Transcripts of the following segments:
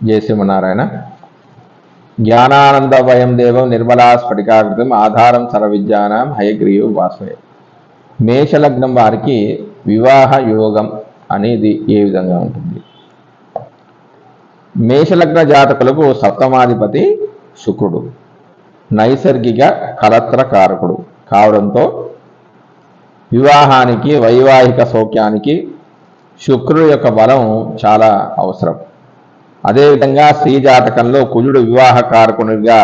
जय श्रीमनारायण ज्ञानानंदवयं देवं निर्मला स्फटिकाकृतिम आधारं सर्वविद्यानां हयग्रीव वासवे మేషలగ్నం వారికి వివాహ యోగం అనేది ఏ విధంగా ఉంటుంది? మేషలగ్న జాతకులకు సప్తమాధిపతి శుక్రుడు నైసర్గిక కలత్ర కారకుడు కావడంతో వివాహానికి వైవాహిక సౌఖ్యానికి శుక్రుడు యొక్క బలం చాలా అవసరం. అదేవిధంగా స్త్రీ జాతకంలో కుజుడు వివాహ కారకునిగా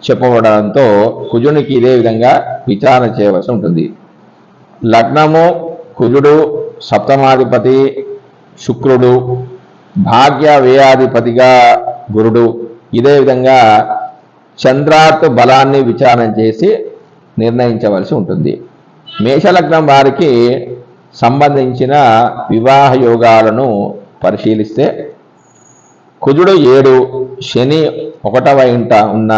చెప్పబడడంతో కుజునికి ఇదే విధంగా విచారణ చేయవలసి ఉంటుంది. లగ్నము కుజుడు, సప్తమాధిపతి శుక్రుడు, భాగ్య వ్యయాధిపతిగా గురుడు, ఇదే విధంగా చంద్రార్త్ బలాన్ని విచారణ చేసి నిర్ణయించవలసి ఉంటుంది. మేషలగ్నం వారికి సంబంధించిన వివాహ యోగాలను పరిశీలిస్తే కుజుడు 7, శని 1వ ఇంట ఉన్న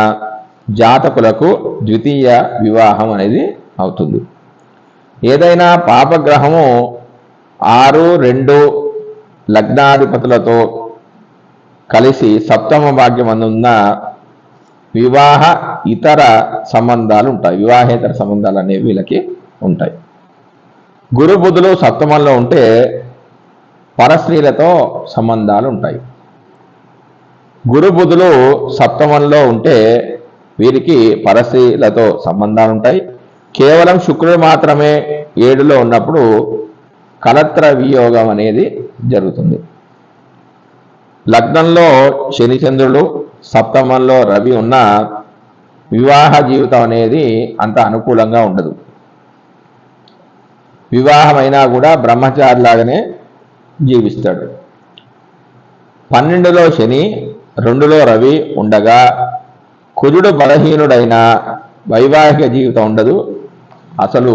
జాతకులకు ద్వితీయ వివాహం అనేది అవుతుంది. ఏదైనా పాపగ్రహము 6, 2 లగ్నాధిపతులతో కలిసి సప్తమ భాగ్యమందున్న వివాహ ఇతర సంబంధాలు ఉంటాయి. వివాహేతర సంబంధాలు అనేవి వీళ్ళకి ఉంటాయి. గురు బుధులు సప్తమంలో ఉంటే పరస్త్రీలతో సంబంధాలు ఉంటాయి. గురు బుధులు సప్తమంలో ఉంటే వీరికి పరస్త్రీలతో సంబంధాలు ఉంటాయి. కేవలం శుక్రుడు మాత్రమే 7లో ఉన్నప్పుడు కలత్ర వియోగం అనేది జరుగుతుంది. లగ్నంలో శనిచంద్రులు, సప్తమంలో రవి ఉన్న వివాహ జీవితం అనేది అంత అనుకూలంగా ఉండదు. వివాహమైనా కూడా బ్రహ్మచారిలాగానే జీవిస్తాడు. 12లో శని, 2లో రవి ఉండగా కుజుడు బలహీనుడైన వైవాహిక జీవితం ఉండదు, అసలు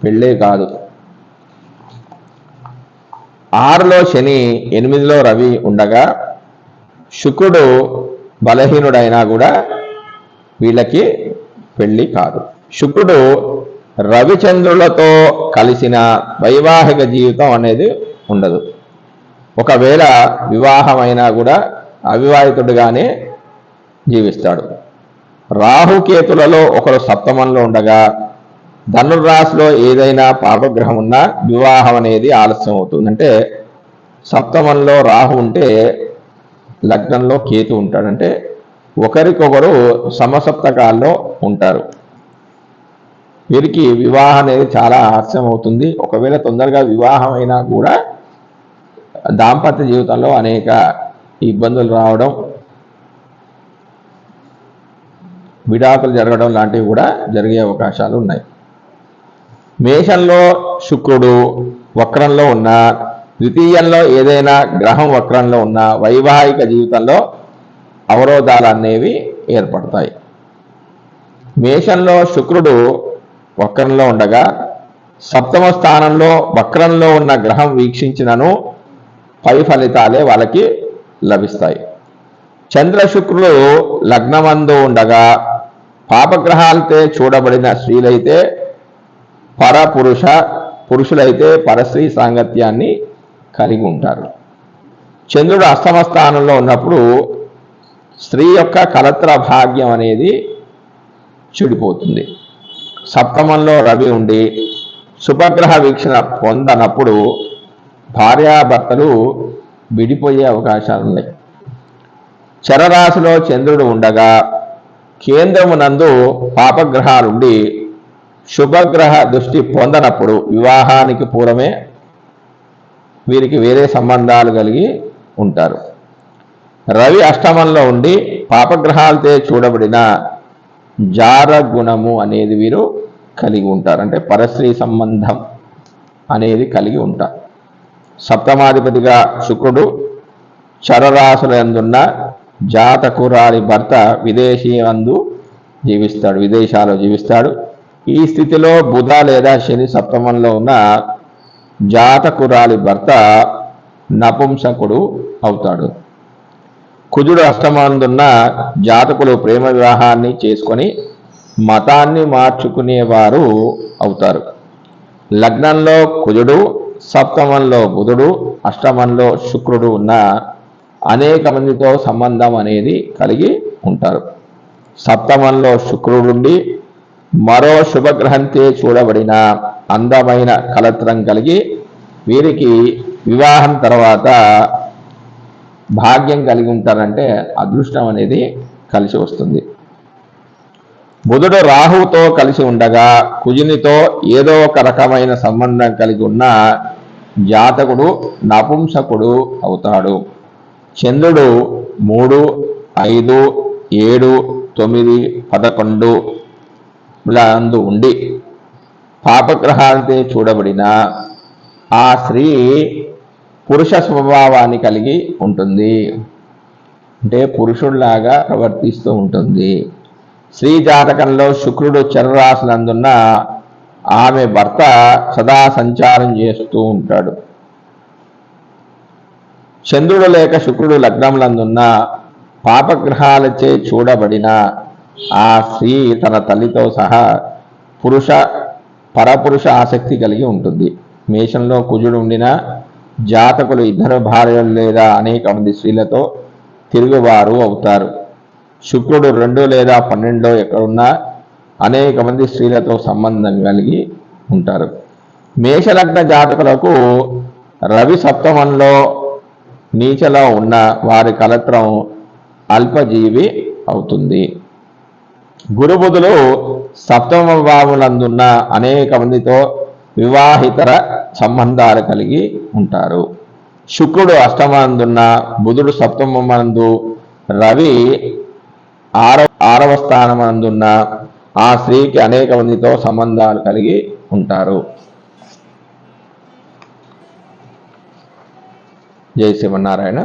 పెళ్ళే కాదు. 6లో శని, 8లో రవి ఉండగా శుక్రుడు బలహీనుడైనా కూడా వీళ్ళకి పెళ్ళి కాదు. శుక్రుడు రవిచంద్రులతో కలిసిన వైవాహిక జీవితం అనేది ఉండదు. ఒకవేళ వివాహమైనా కూడా అవివాహితుడిగానే జీవిస్తాడు. రాహుకేతులలో ఒకరు సప్తమంలో ఉండగా ధనుర్రాశిలో ఏదైనా పాపగ్రహం ఉన్నా వివాహం అనేది ఆలస్యం అవుతుంది. అంటే సప్తమంలో రాహు ఉంటే లగ్నంలో కేతు ఉంటాడంటే ఒకరికొకరు సమసప్తకాల్లో ఉంటారు. వీరికి వివాహం అనేది చాలా ఆలస్యం అవుతుంది. ఒకవేళ తొందరగా వివాహం అయినా కూడా దాంపత్య జీవితంలో అనేక ఇబ్బందులు రావడం, విడాకులు జరగడం లాంటివి కూడా జరిగే అవకాశాలు ఉన్నాయి. మేషంలో శుక్రుడు వక్రంలో ఉన్న, ద్వితీయంలో ఏదైనా గ్రహం వక్రంలో ఉన్న వైవాహిక జీవితంలో అవరోధాలు అనేవి ఏర్పడతాయి. మేషంలో శుక్రుడు వక్రంలో ఉండగా సప్తమ స్థానంలో వక్రంలో ఉన్న గ్రహం వీక్షించినను పై ఫలితాలే వాళ్ళకి లభిస్తాయి. చంద్ర శుక్రులు లగ్నమందు ఉండగా పాపగ్రహాలతో చూడబడిన స్త్రీలైతే పురుషులైతే పరస్త్రీ సాంగత్యాన్ని కలిగి ఉంటారు. చంద్రుడు అష్టమ స్థానంలో ఉన్నప్పుడు స్త్రీ యొక్క కలత్ర భాగ్యం అనేది చెడిపోతుంది. సప్తమంలో రవి ఉండి శుభగ్రహ వీక్షణ పొందనప్పుడు భార్యాభర్తలు విడిపోయే అవకాశాలు ఉన్నాయి. చరరాశిలో చంద్రుడు ఉండగా కేంద్రమునందు పాపగ్రహాలుండి శుభగ్రహ దృష్టి పొందనప్పుడు వివాహానికి పూర్వమే వీరికి వేరే సంబంధాలు కలిగి ఉంటారు. రవి అష్టమంలో ఉండి పాపగ్రహాలతో చూడబడిన జార గుణము అనేది వీరు కలిగి ఉంటారు. అంటే పరస్త్రీ సంబంధం అనేది కలిగి ఉంటారు. సప్తమాధిపతిగా శుక్రుడు చరరాశులందున్న జాతకురాలి భర్త విదేశీ అందు జీవిస్తాడు, విదేశాల్లో జీవిస్తాడు. ఈ స్థితిలో బుధ లేదా శని సప్తమంలో ఉన్న జాతకురాలి భర్త నపుంసకుడు అవుతాడు. కుజుడు అష్టమందున్న జాతకులు ప్రేమ వివాహాన్ని చేసుకొని మతాన్ని మార్చుకునేవారు అవుతారు. లగ్నంలో కుజుడు, సప్తమంలో బుధుడు, అష్టమంలో శుక్రుడు ఉన్న అనేక మందితో సంబంధం అనేది కలిగి ఉంటారు. సప్తమంలో శుక్రుడుండి మరో శుభగ్రహంతే చూడబడిన అందమైన కలత్రం కలిగి వీరికి వివాహం తర్వాత భాగ్యం కలిగి ఉంటారంటే అదృష్టం అనేది కలిసి వస్తుంది. బుధుడు రాహువుతో కలిసి ఉండగా కుజునితో ఏదో ఒక రకమైన సంబంధం కలిగి ఉన్న జాతకుడు నపుంసకుడు అవుతాడు. చంద్రుడు 3, 5, 7, 9, 11 లందు ఉండి పాపగ్రహాలతో చూడబడిన ఆ స్త్రీ పురుష స్వభావాన్ని కలిగి ఉంటుంది, అంటే పురుషుడిలాగా ప్రవర్తిస్తూ ఉంటుంది. స్త్రీ జాతకంలో శుక్రుడు చరరాశులందున్న ఆమె భర్త సదా సంచారం చేస్తూ ఉంటాడు. చంద్రుడు లేక శుక్రుడు లగ్నములందున్న పాపగ్రహాలచే చూడబడిన ఆ స్త్రీ తన తల్లితో సహా పరపురుష ఆసక్తి కలిగి ఉంటుంది. మేషంలో కుజుడు ఉండిన జాతకులు ఇద్దరు భార్యలు లేదా అనేక మంది స్త్రీలతో తిరుగువారు అవుతారు. శుక్రుడు 2 లేదా 12 ఎక్కడున్నా అనేక మంది స్త్రీలతో సంబంధం కలిగి ఉంటారు. మేషలగ్న జాతకులకు రవి సప్తమంలో నీచలో ఉన్న వారి కలత్రం అల్పజీవి అవుతుంది. గురుబుధులు సప్తమ భావములందున్న అనేక మందితో వివాహితర సంబంధాలు కలిగి ఉంటారు. శుక్రుడు అష్టమందున్న బుధుడు సప్తమందు రవి ఆరవ స్థానమందున్న ఆ స్త్రీకి అనేక మందితో సంబంధాలు కలిగి ఉంటారు. జై శ్రీమన్నారాయణ.